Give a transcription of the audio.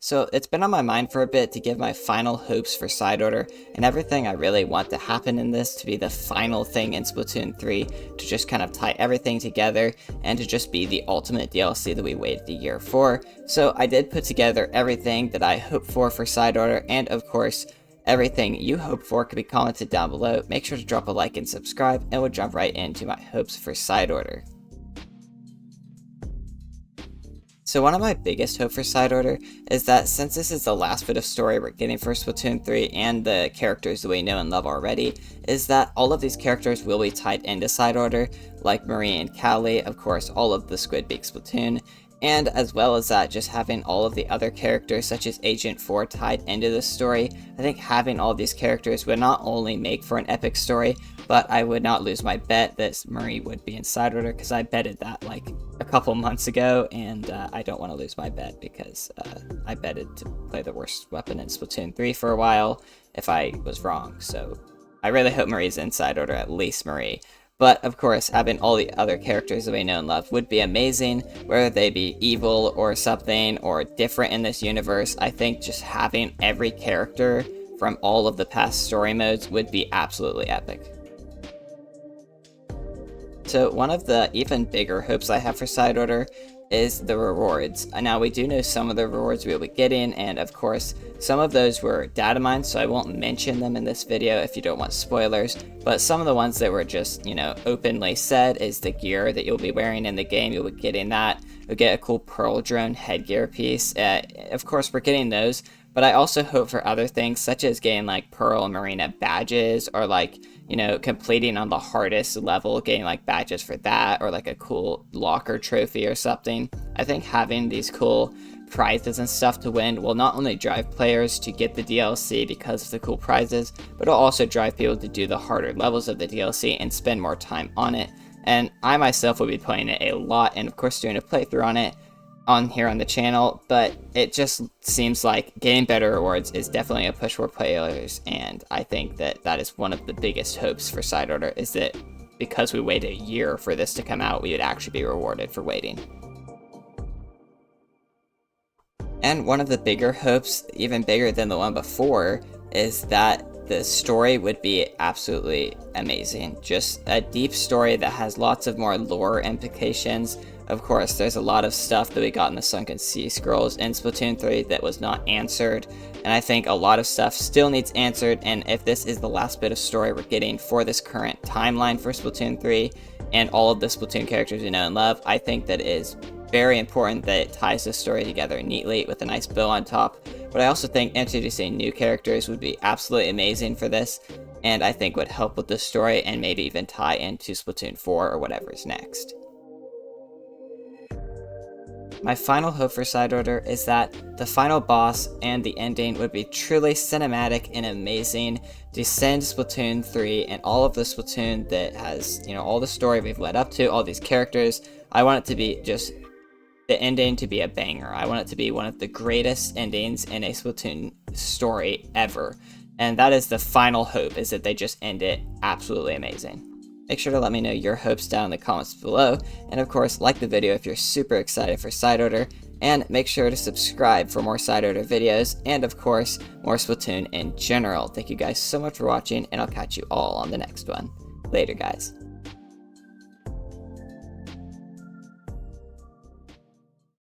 So it's been on my mind for a bit to give my final hopes for Side Order and everything I really want to happen in this to be the final thing in Splatoon 3 to just kind of tie everything together and to just be the ultimate DLC that we waited a year for. So I did put together everything that I hope for Side Order, and of course everything you hope for can be commented down below. Make sure to drop a like and subscribe, and we'll jump right into my hopes for Side Order. So one of my biggest hopes for Side Order is that since this is the last bit of story we're getting for Splatoon 3 and the characters that we know and love already, is that all of these characters will be tied into Side Order, like Marie and Callie, of course all of the Squidbeak Splatoon, and as well as that, just having all of the other characters such as Agent 4 tied into the story. I think having all these characters would not only make for an epic story, but I would not lose my bet that Marie would be in Side Order, because I betted that like a couple months ago, and I don't want to lose my bet because I betted to play the worst weapon in Splatoon 3 for a while if I was wrong. So I really hope Marie's in Side Order, at least Marie. But of course, having all the other characters that we know and love would be amazing, whether they be evil or something or different in this universe. I think just having every character from all of the past story modes would be absolutely epic. So one of the even bigger hopes I have for Side Order is the rewards. Now we do know some of the rewards we'll be getting, and of course some of those were data mines, so I won't mention them in this video if you don't want spoilers, but some of the ones that were just, openly said is the gear that you'll be wearing in the game. You'll be getting that. You'll get a cool Pearl Drone headgear piece. Of course we're getting those, but I also hope for other things such as getting like Pearl and Marina badges, or like, completing on the hardest level, getting like badges for that, or like a cool locker trophy or something. I think having these cool prizes and stuff to win will not only drive players to get the DLC because of the cool prizes, but it'll also drive people to do the harder levels of the DLC and spend more time on it. And I myself will be playing it a lot, and of course doing a playthrough on it on here on the channel, but it just seems like getting better rewards is definitely a push for players, and I think that that is one of the biggest hopes for Side Order, is that because we waited a year for this to come out, we would actually be rewarded for waiting. And one of the bigger hopes, even bigger than the one before, is that the story would be absolutely amazing. Just a deep story that has lots of more lore implications. Of course, there's a lot of stuff that we got in the Sunken Sea Scrolls in Splatoon 3 that was not answered, and I think a lot of stuff still needs answered, and if this is the last bit of story we're getting for this current timeline for Splatoon 3, and all of the Splatoon characters we know and love, I think that it is very important that it ties the story together neatly with a nice bow on top. But I also think introducing new characters would be absolutely amazing for this, and I think would help with the story and maybe even tie into Splatoon 4 or whatever's next. My final hope for Side Order is that the final boss and the ending would be truly cinematic and amazing to send Splatoon 3 and all of the Splatoon that has, all the story we've led up to, all these characters. I want it to be just the ending to be a banger. I want it to be one of the greatest endings in a Splatoon story ever. And that is the final hope, is that they just end it absolutely amazing. Make sure to let me know your hopes down in the comments below, and of course like the video if you're super excited for Side Order, and make sure to subscribe for more Side Order videos, and of course more Splatoon in general. Thank you guys so much for watching, and I'll catch you all on the next one. Later guys.